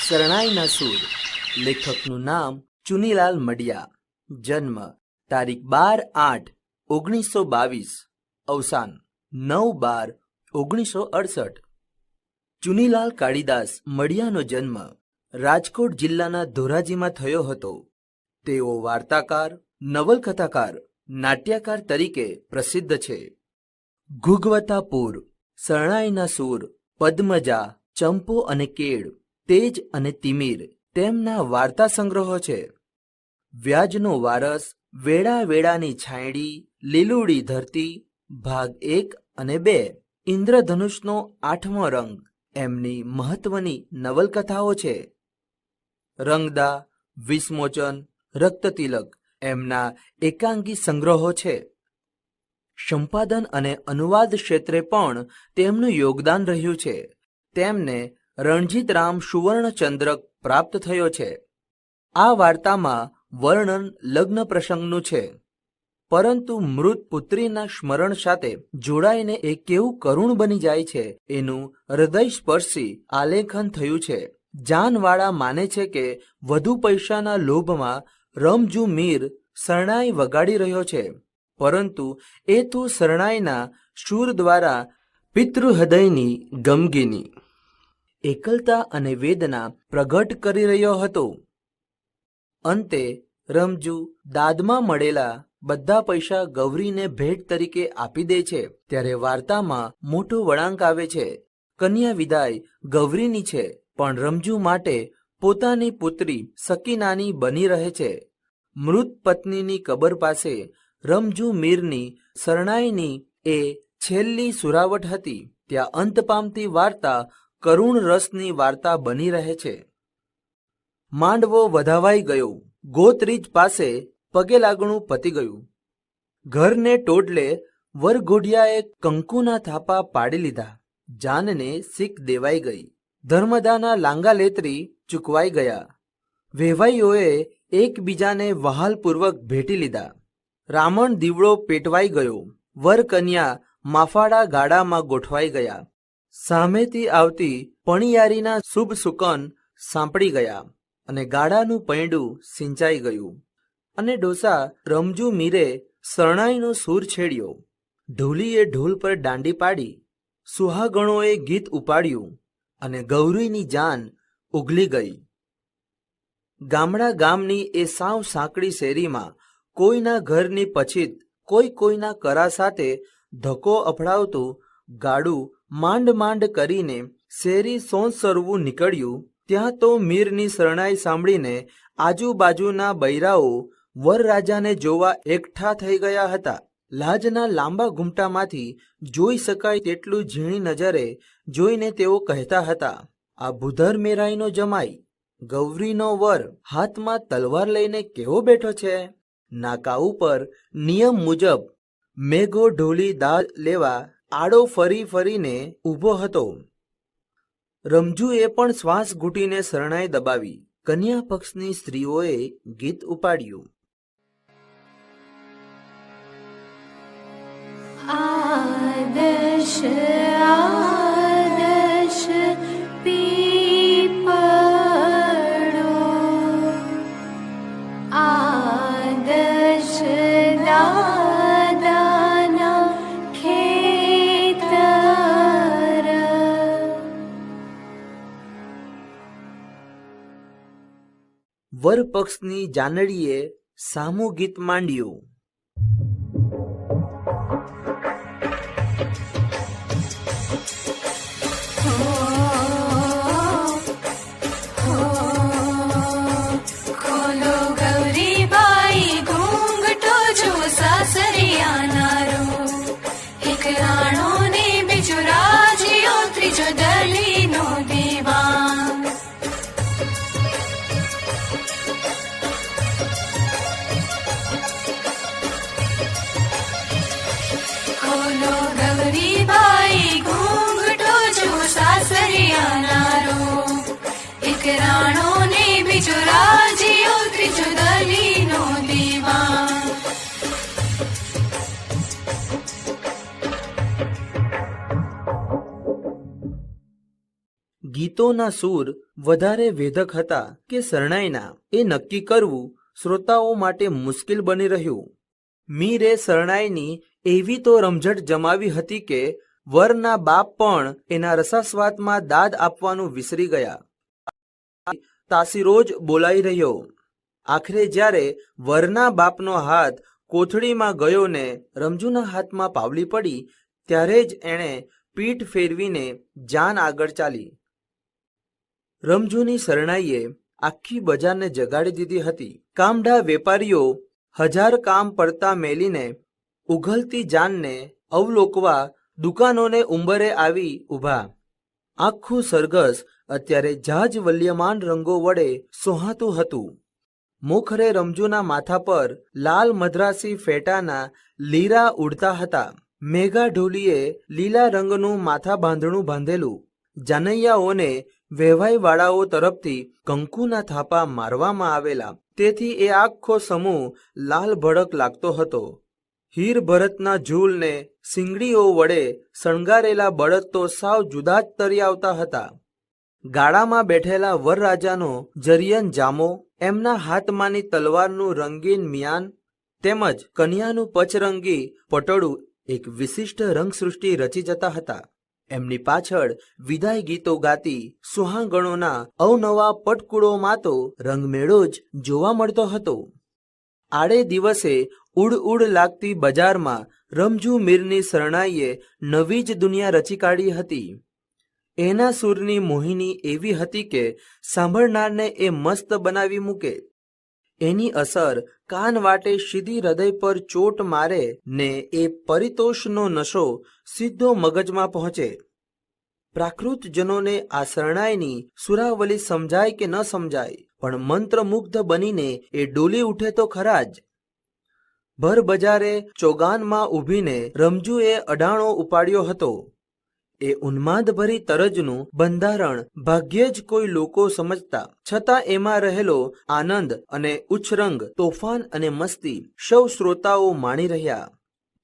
શરણાઈના સૂર. લેખકનું નામ ચુનીલાલ મડિયા. જન્મ તારીખ 12/8/1922. અવસાન 9/12/1968. ચુનીલાલ કાળીદાસ મડિયાનો જન્મ રાજકોટ જિલ્લાના ધોરાજીમાં થયો હતો. તેઓ વાર્તાકાર, નવલકથાકાર, નાટ્યકાર તરીકે પ્રસિદ્ધ છે. ઘૂઘવતાપુર, શરણાઈના સૂર, પદ્મજા, ચંપો અને કેળ, તેજ અને તિમિર તેમના વાર્તા સંગ્રહો છે. વ્યાજનો વારસ, વેળા વેળાની છાંયડી, લીલુડી ધરતી ભાગ 1 અને 2, ઇન્દ્રધનુષનો 8મો રંગ એમની મહત્વની નવલકથાઓ છે. રંગદા, વિસ્મોચન, રક્તતિલક એમના એકાંગી સંગ્રહો છે. સંપાદન અને અનુવાદ ક્ષેત્રે પણ તેમનું યોગદાન રહ્યું છે. તેમને રણજીતરામ સુવર્ણચંદ્રક પ્રાપ્ત થયો છે. આ વાર્તામાં વર્ણન લગ્ન પ્રસંગનું છે, પરંતુ મૃત પુત્રીના સ્મરણ સાથે જોડાઈને એ કેવું કરુણ બની જાય છે એનું હૃદયસ્પર્શી આલેખન થયું છે. જાનવાળા માને છે કે વધુ પૈસાના લોભમાં રમજુ મીર શરણાઈ વગાડી રહ્યો છે, પરંતુ એ તો શરણાઈના સૂર દ્વારા પિતૃહૃદયની ગમગીની એકલતા અને વેદના પ્રગટ કરી રહ્યો હતો. અંતે રમજુ દાદમાં મળેલા બધા પૈસા ગૌરીને ભેટ તરીકે આપી દે છે. ત્યારે વાર્તામાં મોટો વળાંક આવે છે. કન્યા વિદાય ગૌરીની છે, પણ રમજુ માટે પોતાની પુત્રી સકીનાની બની રહે છે. મૃત પત્નીની કબર પાસે રમજુ મીરની શરણાઈની એ છેલ્લી સુરાવટ હતી. ત્યાં અંત પામતી વાર્તા કરુણ રસની વાર્તા બની રહે છે. માંડવો વધાવાઈ ગયો, ગોત્રીજ પાસે પગે લાગણું પતી ગયું. ઘરને ટોડલે વરઘોડિયાએ કંકુના થાપા પાડી લીધા. જાનને શીખ દેવાઈ ગઈ. ધર્મદાના લાંગા લેતરી ચૂકવાઈ ગયા. વેવાઈઓએ એકબીજાને વહાલપૂર્વક ભેટી લીધા. રામણ દીવડો પેટવાઈ ગયો. વર કન્યા માફાડા ગાડામાં ગોઠવાઈ ગયા. સામેથી આવતી પણિયારીના શુભ સુકન સાંપડી ગયા અને ગાડાનું પૈંડું સિંચાઈ ગયું. અને ડોસા રમજુ મીરે શરણાઈનો સૂર છેડ્યો. ઢોલીએ ઢોલ પર દાંડી પાડી, સુહાગણોએ ગીત ઉપાડ્યું અને ગૌરીની જાન ઉગલી ગઈ. ગામડા ગામની એ સાવ સાંકડી શેરીમાં કોઈના ઘરની પછીત કોઈના કરા સાથે ધક્કો અફડાવતું ગાડું માંડ માંડ કરીને શેરી સોંસરવું નીકળ્યું. ત્યાં તો મીરની શરણાઈ સાંભળીને આજુબાજુના બૈરાઓ વરરાજાને જોવા એકઠા થઈ ગયા હતા. લાજના લાંબા ઘૂમટામાંથી જોઈ શકાય તેટલું ઝીણી નજરે જોઈને તેઓ કહેતા હતા, આ ભૂધર મેરાઈનો જમાઈ, ગૌરીનો વર હાથમાં તલવાર લઈને કેવો બેઠો છે. નાકા ઉપર નિયમ મુજબ મેઘો ઢોલી દાળ લેવા આડો ફરી ફરીને ઊભો હતો. રમજુએ પણ શ્વાસ ઘૂંટીને શરણાઈ દબાવી. કન્યા પક્ષની સ્ત્રીઓએ ગીત ઉપાડ્યું. આદર્શ આદર્શ પીપળો, આદર્શ દાદાના ખેતર. વર પક્ષની જાનડીએ સામું ગીત માંડ્યું. ગીતોના સૂર વધારે વેધક હતા કે શરણાઈના એ નક્કી કરવું શ્રોતાઓ માટે મુશ્કેલ બની રહ્યું. મીરે શરણાઈની એવી તો રમઝટ જમાવી હતી કે વરના બાપ પણ એના રસાસ્વાદમાં દાદ આપવાનું વિસરી ગયા. તાસીરો જ બોલાઈ રહ્યો. આખરે જ્યારે વરના બાપનો હાથ કોથળીમાં ગયો ને રમજુના હાથમાં પાવલી પડી ત્યારે જ એણે પીઠ ફેરવીને જાન આગળ ચાલી. રમજુની શરણાઈએ આખી બજારને જગાડી દીધી હતી. કામઢા વેપારીઓ હજાર કામ પડતા મેલીને ઉઘલતી જાનને અવલોકવા દુકાનોને ઉંબરે આવી ઊભા. આખું સરઘસ અત્યારે જાજવલ્યમાન રંગો વડે સોહાતું હતું. મોખરે રમજુના માથા પર લાલ મદ્રાસી ફેટાના લીરા ઉડતા હતા. મેઘા ઢોલીએ લીલા રંગનું માથા બાંધણું બાંધેલું. જાનૈયાઓને વહેવાઈવાળાઓ તરફથી કંકુના થાપા મારવામાં આવેલા, તેથી એ આખો સમૂહ લાલ ભડક લાગતો હતો. હીર ભરતના ઝૂલને સિંગડીઓ વડે શણગારેલા બળદ તો સાવ જુદા જ તરી આવતા હતા. ગાડામાં બેઠેલા વરરાજાનો જરિયન જામો, એમના હાથમાંની તલવારનું રંગીન મિયાન તેમજ કન્યાનું પચરંગી પટોળું એક વિશિષ્ટ રંગસૃષ્ટિ રચી જતા હતા. એમની પાછળ વિદાય ગીતો ગાતી સુહાગણોના અવનવા પટકુળોમાં તો રંગમેળો જ જોવા મળતો હતો. આડે દિવસે ઉડ ઉડ લાગતી બજારમાં રમજુ મીરની શરણાઈએ નવી જ દુનિયા રચી કાઢી હતી. એના સૂરની મોહિની એવી હતી કે સાંભળનારને એ મસ્ત બનાવી મૂકે. એની અસર કાન વાટે સીધી હૃદય પર ચોટ મારે ને એ પરિતોષનો નશો સીધો મગજમાં પહોંચે. પ્રાકૃતજનોને આ શરણાઈની સુરાવલી સમજાય કે ન સમજાય, પણ મંત્રમુગ્ધ બનીને એ ડોલી ઉઠે તો ખરા જ. ભર બજારે ચોગાનમાં ઊભીને રમજુએ અડાણો ઉપાડ્યો હતો. એ ઉન્માદભરી તરજનું બંધારણ ભાગ્યે જ કોઈ લોકો સમજતા, છતાં એમાં રહેલો આનંદ અને ઉચ્છરંગ, તોફાન અને મસ્તી સૌ શ્રોતાઓ માણી રહ્યા.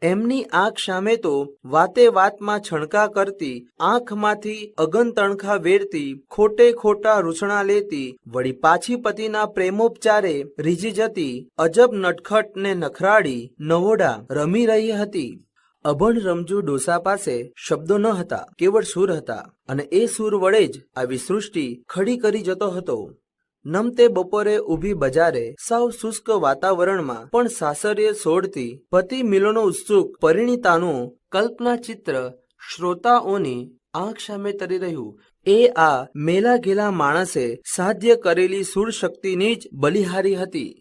એમની આંખ સામે તો વાતે વાતમાં છણકા કરતી, આંખમાંથી અગનતણખા વેરતી, ખોટે ખોટા રૂસણા લેતી, વળી પાછી પતિના પ્રેમોપચારે રીઝી જતી અજબ નટખટ ને નખરાળી નવોડા રમી રહી હતી. અભણ રમજુ ડોસા પાસે શબ્દો ન હતા, કેવળ સૂર હતા, અને એ સૂર વડે જ આવી સૃષ્ટિ ખડી કરી જતો હતો. નમતે બપોરે ઊભી બજારે સાવ શુષ્ક વાતાવરણમાં પણ સાસરીએ સોડતી પતિ મિલનો ઉત્સુક પરિણીતાનું કલ્પના ચિત્ર શ્રોતાઓની આંખ સામે તરી રહ્યું. એ આ મેલા ઘેલા માણસે સાધ્ય કરેલી સૂર શક્તિની જ બલિહારી હતી.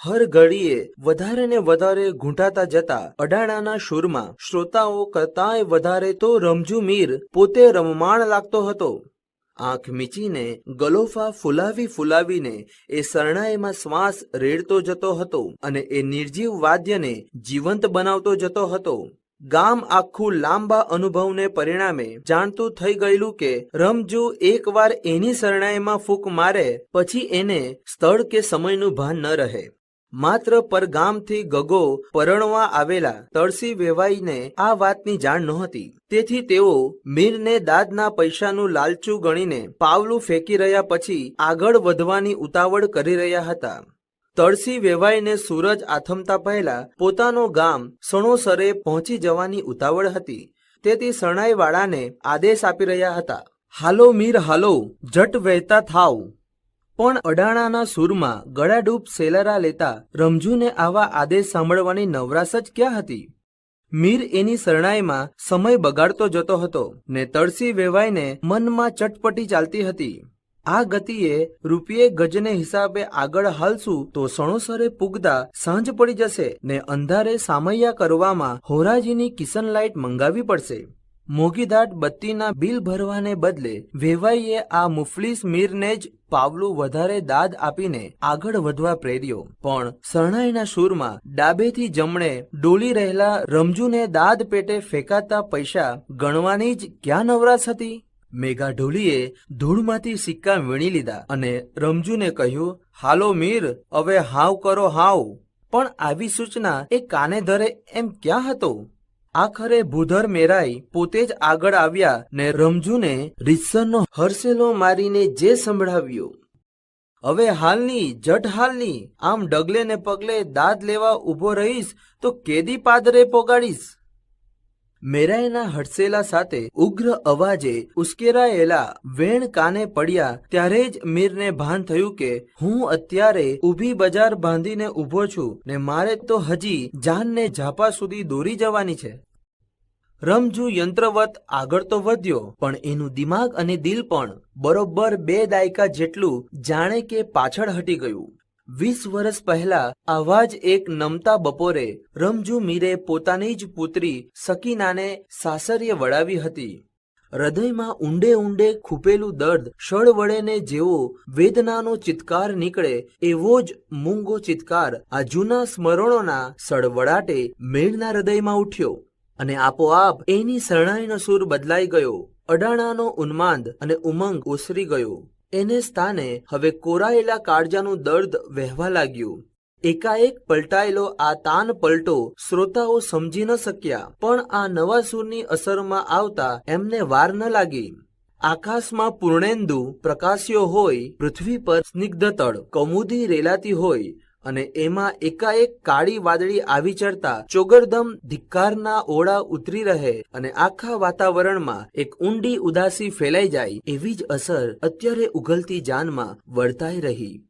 હર ઘડીએ વધારે ને વધારે ઘૂંટાતા જતા અડાણાના સૂરમાં શ્રોતાઓ કરતાંય વધારે તો રમજુ મીર પોતે રમમાણ લાગતો હતો. આંખ મીચીને ગલોફા ફુલાવી ફુલાવીને એ શરણાઈમાં શ્વાસ રેડતો જતો હતો અને એ નિર્જીવ વાદ્યને જીવંત બનાવતો જતો હતો. ગામ આખું લાંબા અનુભવને પરિણામે જાણતું થઈ ગયેલું કે રમજુ એકવાર એની શરણાઈમાં ફૂંક મારે પછી એને સ્થળ કે સમયનું ભાન ન રહે. માત્ર પરગામથી ગગો પરણવા આવેલા તળસી વેવાઈને આ વાતની જાણ નહોતી, તેથી તેઓ મીરને દાદના પૈસાનું લાલચું ગણીને પાવલું ફેંકી રહ્યા પછી આગળ વધવાની ઉતાવળ કરી રહ્યા હતા. તળસી વેવાઈને સૂરજ આથમતા પહેલા પોતાનું ગામ સણોસરે પહોંચી જવાની ઉતાવળ હતી, તેથી શરણાઈવાળાને આદેશ આપી રહ્યા હતા, હાલો મીર હાલો, જટ વહેતા થાવ. પણ અડાણાના સૂરમાં ગળાડૂબ સેલરા લેતા રમજુને આવા આદેશ સાંભળવાની નવરાશ જ ક્યાં હતી. મીર એની શરણાઈમાં સમય બગાડતો જતો હતો ને તળસી વેવાઈને મનમાં ચટપટી ચાલતી હતી. આ ગતિએ રૂપિયે ગજને હિસાબે આગળ હાલશું તો સણોસરે પુગતા સાંજ પડી જશે ને અંધારે સામૈયા કરવામાં હોરાજીની કિશન લાઇટ મંગાવી પડશે. મોગીદાટ બત્તીના બિલ ભરવાને બદલે વેવાઈએ આ મુફલીસ મીરને જ પાવલું વધારે દાદ આપીને આગળ વધવા પ્રેર્યો. પણ શરણાઈના સૂરમાં ડાબેથી જમણે ડોલી રહેલા રમજુને દાદ પેટે ફેંકાતા પૈસા ગણવાની જ ક્યાં નવરાશ હતી. મેઘા ઢોલીએ ધૂળમાંથી સિક્કા વીણી લીધા અને રમજુને કહ્યું, હાલો મીર, હવે હાવ કરો હાવ. પણ આવી સૂચના એ કાને ધરે એમ ક્યાં હતો. આખરે ભૂધર મેરાઈ પોતે જ આગળ આવ્યા ને રમજુને રીતસરનો હરસેલો મારીને જે સંભળાવ્યો, હવે હાલની જટ હાલની, આમ ડગલે ને પગલે દાદ લેવા ઊભો રહીશ તો કેદી પાદરે પોગાડીશ. મેરાઈના હડસેલા સાથે ઉગ્ર અવાજે ઉશ્કેરાયેલા વેણ કાને પડ્યા ત્યારે જ મીરને ભાન થયું કે હું અત્યારે ઊભી બજાર બાંધીને ઊભો છું ને મારે તો હજી જાનને ઝાપા સુધી દોરી જવાની છે. રમજુ યંત્રવત આગળ તો વધ્યો, પણ એનું દિમાગ અને દિલ પણ બરોબર 2 દાયકા જેટલું જાણે કે પાછળ હટી ગયું. 20 વર્ષ પહેલા આવા જ એક નમતા બપોરે રમજુ મીરે પોતાની જ પુત્રી સકીનાને સાસરીએ વળાવી હતી. હૃદયમાં ઊંડે ઊંડે ખૂપેલું દર્દ શળ વળે ને જેવો વેદનાનો ચિત્કાર નીકળે એવો જ મૂંગો ચિત્કાર આ જૂના સ્મરણોના સળવળાટે મેળના હૃદયમાં ઉઠ્યો અને આપોઆપ એની શરણાઈનો સૂર બદલાઈ ગયો. અડાણાનો ઉન્માદ અને ઉમંગ ઓસરી ગયો. એને સ્થાને હવે કોરાયેલા કાળજાનું દર્દ વહેવા લાગ્યું. એકાએક પલટાયેલો આ તાન પલટો શ્રોતાઓ સમજી ન શક્યા, પણ આ નવા સૂરની અસરમાં આવતા એમને વાર ન લાગી. આકાશમાં પૂર્ણેન્દુ પ્રકાશ્યો હોય, પૃથ્વી પર સ્નિગ્ધતળ કૌમુદી રેલાતી હોય અને એમાં એકાએક કાળી વાદળી આવી ચડતા ચોગરદમ ધિક્કારના ઓળા ઉતરી રહે અને આખા વાતાવરણમાં એક ઊંડી ઉદાસી ફેલાઈ જાય, એવી જ અસર અત્યારે ઉઘલતી જાનમાં વર્તાઈ રહી.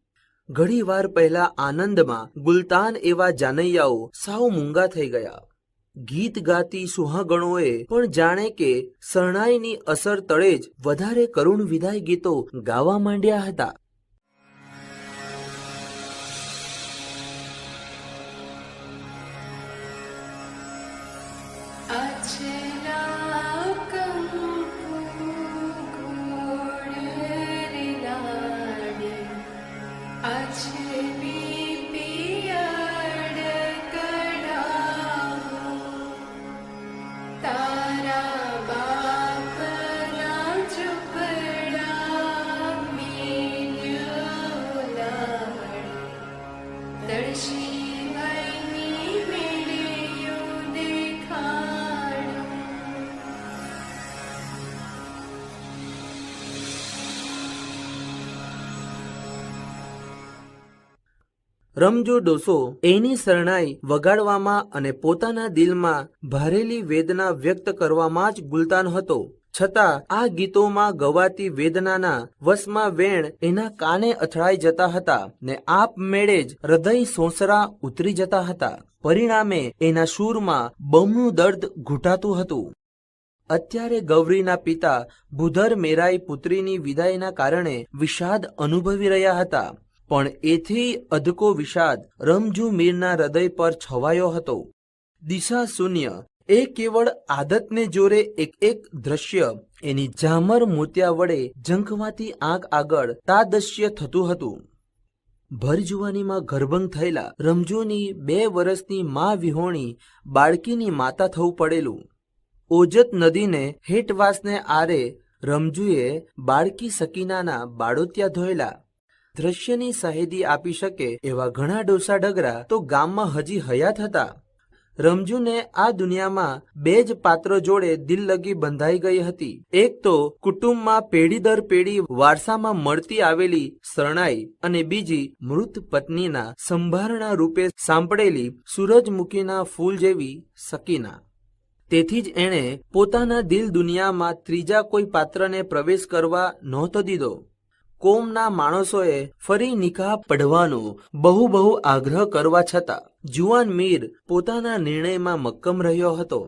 ઘણી વાર પહેલા આનંદમાં ગુલતાન એવા જાનૈયાઓ સાવ મૂંગા થઈ ગયા. ગીત ગાતી સુહાગણોએ પણ જાણે કે શરણાઈની અસર તળે જ વધારે કરુણ વિદાય ગીતો ગાવા માંડ્યા હતા. રમજો ડોસો એની શરણાઈ વગાડવામાં અને પોતાના દિલમાં ભારેલી વેદના વ્યક્ત કરવામાં જ ગુલતાન હતો. છતાં આ ગીતોમાં ગવાતી વેદનાના વશમાં વેણ એના કાને અથડાઈ જતા હતા ને આપમેળે જ હૃદય સોંસરા ઉતરી જતા હતા. પરિણામે એના સૂરમાં બમણું દર્દ ઘૂંટાતું હતું. અત્યારે ગૌરીના પિતા ભૂધર મેરાઈ પુત્રીની વિદાયના કારણે વિષાદ અનુભવી રહ્યા હતા, પણ એથી અધકો વિષાદ રમજુ મીરના હૃદય પર છવાયો હતો. દિશા શૂન્ય એ કેવળ આદતને જોરે એક એક દ્રશ્ય એની ઝામર મોતિયા વડે ઝંખવાતી આંખ આગળ તાદશ્ય થતું હતું. ભરજુવાનીમાં ગર્ભંગ થયેલા રમજુની 2 વર્ષની મા વિહોણી બાળકીની માતા થવું પડેલું. ઓજત નદીને હેઠવાસને આરે રમજુએ બાળકી સકીનાના બાળોતિયા ધોયેલા. દ્રશ્યની સહેદી આપી શકે એવા ઘણા ડોસા ડગરા તો ગામમાં હજી હયાત હતા. રમજુને આ દુનિયામાં 2 જ પાત્રો જોડે દિલ લગી બંધાઈ ગઈ હતી. એક તો કુટુંબમાં પેઢી દર પેઢી વારસામાં મળતી આવેલી શરણાઈ અને બીજી મૃત પત્નીના સંભારણા રૂપે સાંપડેલી સૂરજમુખીના ફૂલ જેવી સકીના. તેથી જ એણે પોતાના દિલ દુનિયામાં ત્રીજા કોઈ પાત્રને પ્રવેશ કરવા નહોતો દીધો. કોમના માણસોએ ફરી નિકાહ પઢવાનો બહુ આગ્રહ કરવા છતાં જુવાન મીર પોતાના નિર્ણયમાં મક્કમ રહ્યો હતો.